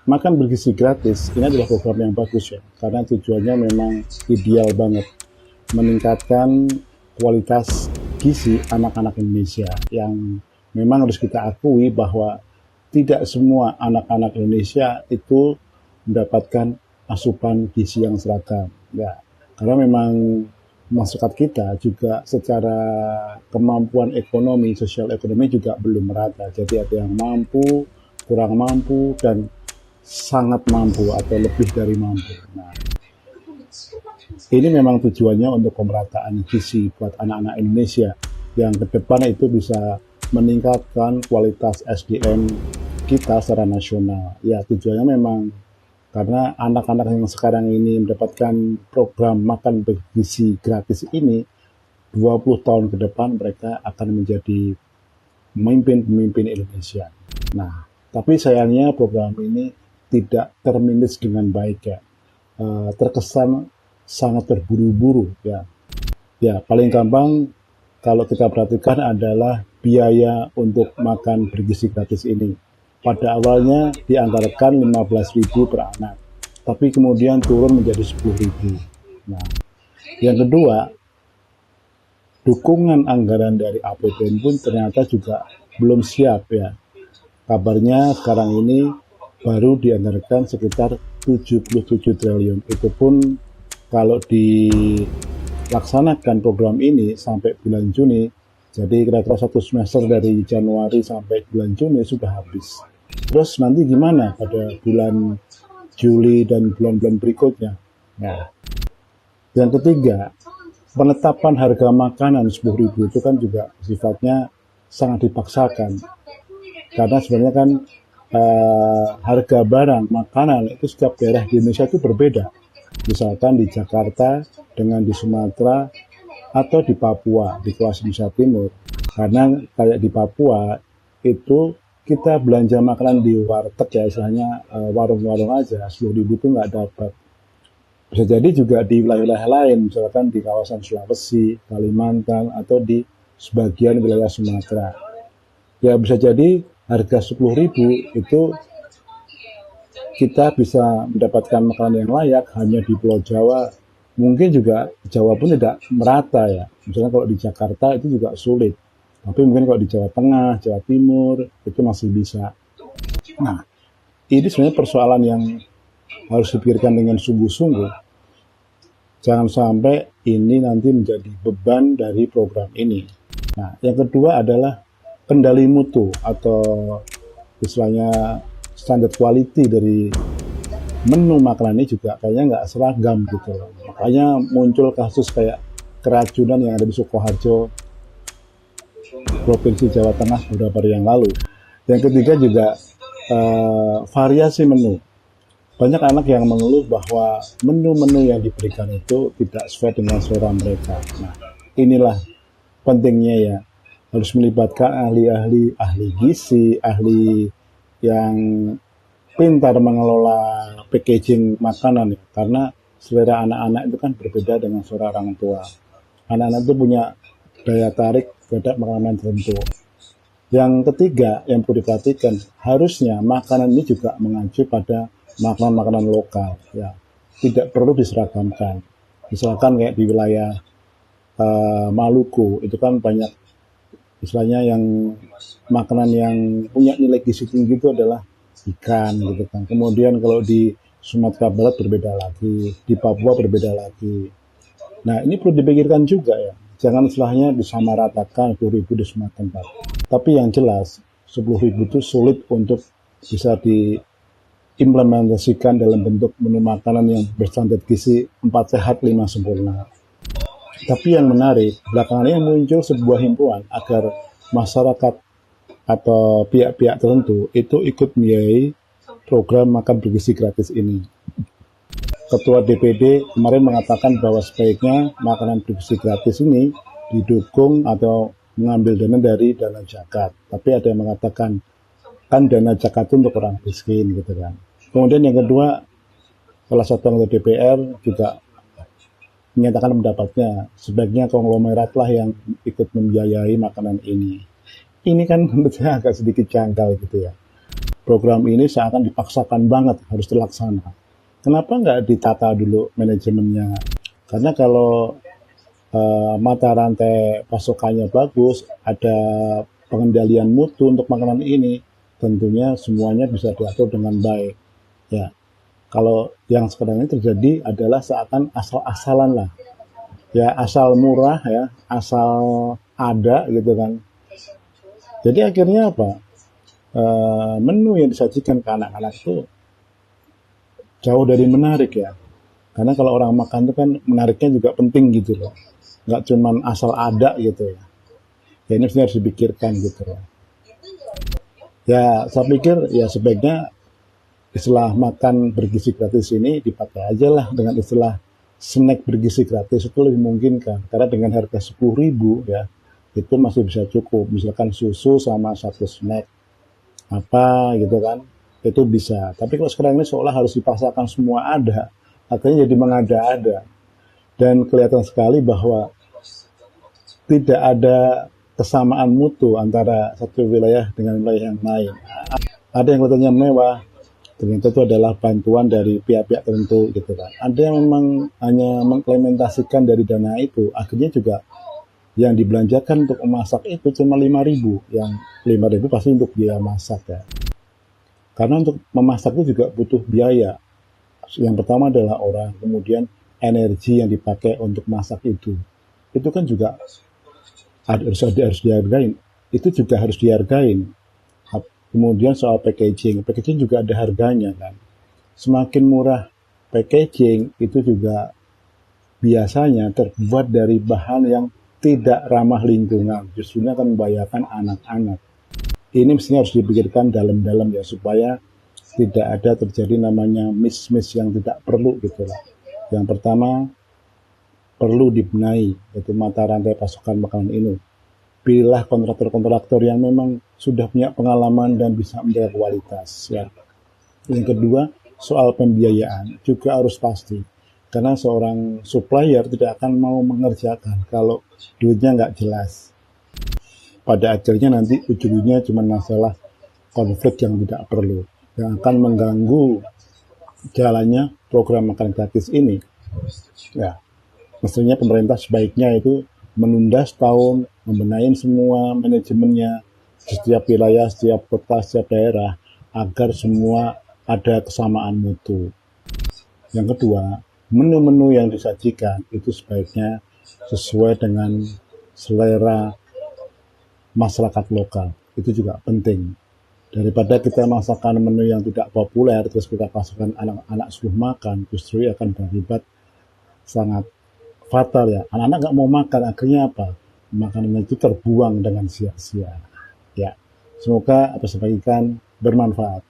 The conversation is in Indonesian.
Makan bergizi gratis ini adalah program yang bagus ya, karena tujuannya memang ideal banget, meningkatkan kualitas gizi anak-anak Indonesia yang memang harus kita akui bahwa tidak semua anak-anak Indonesia itu mendapatkan asupan gizi yang seragam. Ya, karena memang masyarakat kita juga secara kemampuan ekonomi, sosial ekonomi juga belum merata. Jadi ada yang mampu, kurang mampu, dan sangat mampu atau lebih dari mampu. Nah, ini memang tujuannya untuk pemerataan gizi buat anak-anak Indonesia yang ke depan itu bisa meningkatkan kualitas SDM kita secara nasional. Ya, tujuannya memang karena anak-anak yang sekarang ini mendapatkan program makan bergizi gratis ini, 20 tahun ke depan mereka akan menjadi pemimpin-pemimpin Indonesia. Nah, tapi sayangnya program ini tidak termanage dengan baik ya. Terkesan sangat terburu-buru ya. Ya, paling gampang kalau kita perhatikan adalah biaya untuk makan bergizi gratis ini. Pada awalnya dianggarkan 15.000 per anak, tapi kemudian turun menjadi 10.000. Nah, yang kedua, dukungan anggaran dari APBN pun ternyata juga belum siap ya. Kabarnya sekarang ini baru dianggarkan sekitar 77 triliun. Itu pun kalau dilaksanakan program ini sampai bulan Juni, jadi kira-kira 1 semester dari Januari sampai bulan Juni sudah habis. Terus nanti gimana pada bulan Juli dan bulan-bulan berikutnya? Nah, yang ketiga, penetapan harga makanan 10.000 itu kan juga sifatnya sangat dipaksakan. Karena sebenarnya kan harga barang makanan itu setiap daerah di Indonesia itu berbeda. Misalkan di Jakarta dengan di Sumatera atau di Papua, di kawasan Indonesia Timur. Karena kayak di Papua itu kita belanja makanan di warteg ya, istilahnya warung-warung aja, 10.000 itu nggak dapat. Bisa jadi juga di wilayah-wilayah lain, misalkan di kawasan Sulawesi, Kalimantan, atau di sebagian wilayah Sumatera. Ya bisa jadi harga 10.000 itu kita bisa mendapatkan makanan yang layak hanya di Pulau Jawa. Mungkin juga Jawa pun tidak merata ya. Misalnya kalau di Jakarta itu juga sulit. Tapi mungkin kalau di Jawa Tengah, Jawa Timur itu masih bisa. Nah, ini sebenarnya persoalan yang harus dipikirkan dengan sungguh-sungguh. Jangan sampai ini nanti menjadi beban dari program ini. Nah, yang kedua adalah kendali mutu atau istilahnya standar quality dari menu makanan ini juga kayaknya nggak seragam gitu loh. Makanya muncul kasus kayak keracunan yang ada di Sukoharjo, Provinsi Jawa Tengah beberapa hari yang lalu. Yang ketiga juga variasi menu. Banyak anak yang mengeluh bahwa menu-menu yang diberikan itu tidak sesuai dengan selera mereka. Nah, inilah pentingnya ya, harus melibatkan ahli gizi, ahli yang pintar mengelola packaging makanan ya. Karena selera anak-anak itu kan berbeda dengan selera orang tua. Anak-anak itu punya daya tarik terhadap makanan tertentu. Yang ketiga yang perlu diperhatikan, harusnya makanan ini juga mengacu pada makanan-makanan lokal ya, tidak perlu diseragamkan. Misalkan kayak di wilayah Maluku itu kan banyak istilahnya yang makanan yang punya nilai gizi tinggi itu adalah ikan gitu kan. Kemudian kalau di Sumatera Barat berbeda lagi, di Papua berbeda lagi. Nah, ini perlu dipikirkan juga ya. Jangan istilahnya disamaratakan 10.000 di semua tempat. Tapi yang jelas 10.000 itu sulit untuk bisa diimplementasikan dalam bentuk menu makanan yang berstandar gizi 4 sehat 5 sempurna. Tapi yang menarik, belakangan ini muncul sebuah himbauan agar masyarakat atau pihak-pihak tertentu itu ikut membiayai program makan bergizi gratis ini. Ketua DPD kemarin mengatakan bahwa sebaiknya makanan bergizi gratis ini didukung atau mengambil dana dari dana zakat. Tapi ada yang mengatakan kan dana zakat itu untuk orang miskin gitu kan. Kemudian yang kedua, salah satu anggota DPR juga menyatakan pendapatnya sebaiknya konglomerat lah yang ikut membiayai makanan ini. Ini kan menurut saya agak sedikit janggal gitu ya. program ini seakan dipaksakan banget harus terlaksana. Kenapa nggak ditata dulu manajemennya? Karena kalau mata rantai pasokannya bagus, ada pengendalian mutu untuk makanan ini, tentunya semuanya bisa diatur dengan baik. Ya, kalau yang sekarang ini terjadi adalah seakan asal-asalan lah. Ya, asal murah ya, asal ada gitu kan. Jadi akhirnya apa? Menu yang disajikan ke anak-anak itu jauh dari menarik ya. Karena kalau orang makan itu kan menariknya juga penting gitu loh. Nggak cuman asal ada gitu ya. Ya ini harus dipikirkan gitu loh. Ya saya pikir ya sebaiknya istilah makan bergizi gratis ini dipakai aja lah dengan istilah snack bergizi gratis, itu lebih memungkinkan. Karena dengan harga 10.000 ya, itu masih bisa cukup. Misalkan susu sama satu snack apa gitu kan, itu bisa. Tapi kalau sekarang ini seolah harus dipaksakan semua ada, akhirnya jadi mengada-ada. Dan kelihatan sekali bahwa tidak ada kesamaan mutu antara satu wilayah dengan wilayah yang lain. Ada yang katanya mewah, ternyata itu adalah bantuan dari pihak-pihak tertentu gitu kan. Ada yang memang hanya mengimplementasikan dari dana itu, akhirnya juga yang dibelanjakan untuk memasak itu cuma 5.000, yang 5.000 pasti untuk biaya masak ya. Karena untuk memasak itu juga butuh biaya. Yang pertama adalah orang, kemudian energi yang dipakai untuk masak itu kan juga harus dihargain. Itu juga harus dihargain. Kemudian soal packaging juga ada harganya kan. Semakin murah packaging itu juga biasanya terbuat dari bahan yang tidak ramah lingkungan. Justru akan membahayakan anak-anak. Ini mestinya harus dipikirkan dalam-dalam ya, supaya tidak ada terjadi namanya miss-miss yang tidak perlu gitu lah. Yang pertama perlu dibenahi, yaitu mata rantai pasokan makanan ini. Pilihlah kontraktor-kontraktor yang memang sudah punya pengalaman dan bisa menjaga kualitas ya. Yang kedua, soal pembiayaan juga harus pasti. Karena seorang supplier tidak akan mau mengerjakan kalau duitnya nggak jelas. Pada akhirnya nanti ujungnya cuma masalah konflik yang tidak perlu, yang akan mengganggu jalannya program makan gratis ini. Ya, mestinya pemerintah sebaiknya itu menunda setahun, membenahi semua manajemennya di setiap wilayah, setiap kota, setiap daerah, agar semua ada kesamaan mutu. Yang kedua, menu-menu yang disajikan itu sebaiknya sesuai dengan selera masyarakat lokal. Itu juga penting. Daripada kita masakan menu yang tidak populer, terus kita pasarkan anak-anak suruh makan, justru akan berakibat sangat fatal ya. Anak-anak nggak mau makan, akhirnya apa? Makanannya itu terbuang dengan sia-sia. Ya, semoga apa sebagian bermanfaat.